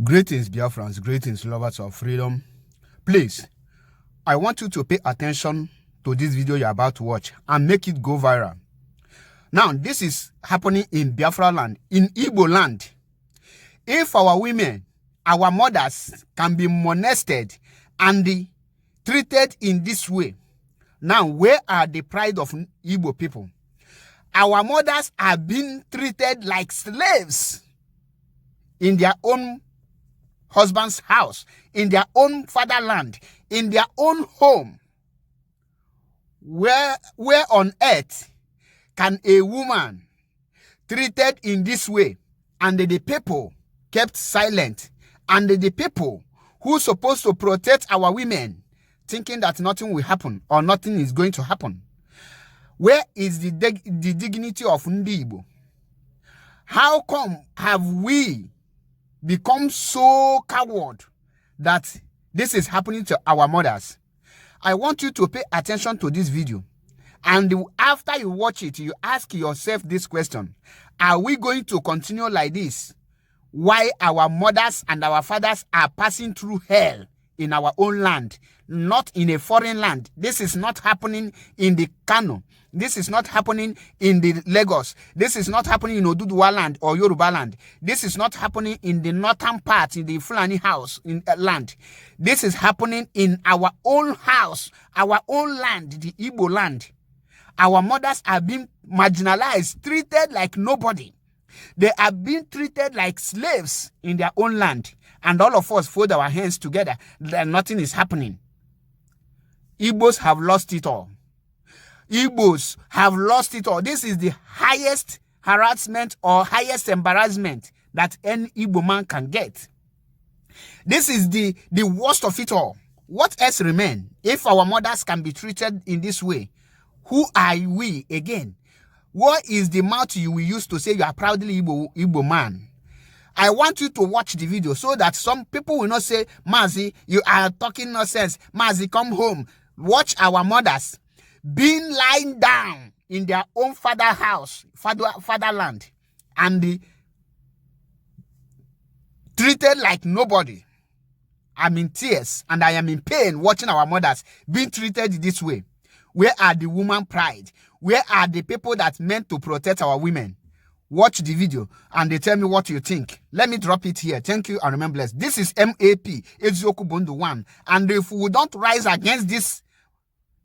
Greetings, Biafrans, greetings, lovers of freedom. Please, I want you to pay attention to this video you're about to watch and make it go viral. Now, this is happening in Biafra land, in Igbo land. If our women, our mothers can be molested and treated in this way, now where are the pride of Igbo people? Our mothers are being treated like slaves in their own husband's house, in their own fatherland, in their own home. Where on earth can a woman treated in this way and the people kept silent, and the people who supposed to protect our women thinking that nothing will happen or nothing is going to happen? Where is the dignity of Ndi Igbo? How come have we become so coward that this is happening to our mothers? I want you to pay attention to this video, and after you watch it, you ask yourself this question: are we going to continue like this? Why our mothers and our fathers are passing through hell in our own land, not in a foreign land? This is not happening in the Kano. This is not happening in the Lagos. This is not happening in Oduduwa land or Yoruba land. This is not happening in the northern part, in the Fulani house in land. This is happening in our own house, our own land, the Igbo land. Our mothers are being marginalized, treated like nobody. They are being treated like slaves in their own land. And all of us fold our hands together that nothing is happening. Igbos have lost it all. Igbos have lost it all. This is the highest harassment or highest embarrassment that any Igbo man can get. This is the worst of it all. What else remains? If our mothers can be treated in this way, who are we again? What is the mouth you will use to say you are proudly Igbo man? I want you to watch the video so that some people will not say, Mazi, you are talking nonsense. Mazi, come home. Watch our mothers being lying down in their own fatherland, and treated like nobody. I'm in tears and I am in pain watching our mothers being treated this way. Where are the woman pride? Where are the people that meant to protect our women? Watch the video and they tell me what you think. Let me drop it here. Thank you and remain blessed. This is MAP, Ezioku Bundu 1. And if we don't rise against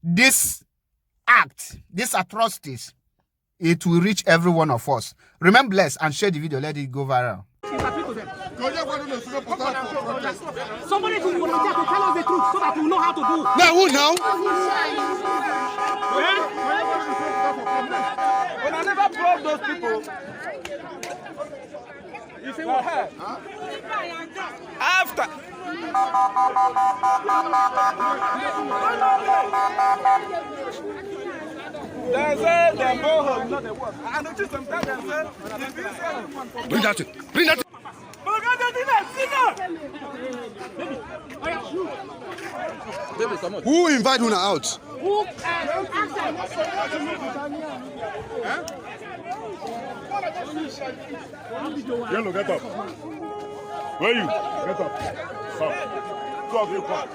this act, these atrocities, it will reach every one of us. Remain blessed and share the video. Let it go viral. Somebody to volunteer to tell us the truth so that we know how to do. Now who now? When I never brought those people. You see what happened? After. They say the borehole, not the water. I noticed sometimes they say, Bring that in. Bring that in. Who invite Una out? Yellow, get up. Where you? Get up. Stop. Two of you come.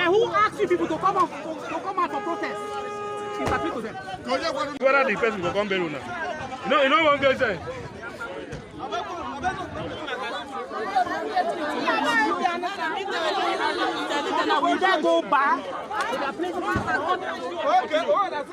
Who asked you people to come out for protest? Where are the person to come back now? You know one guy say. Will they go back? okay, oh, that's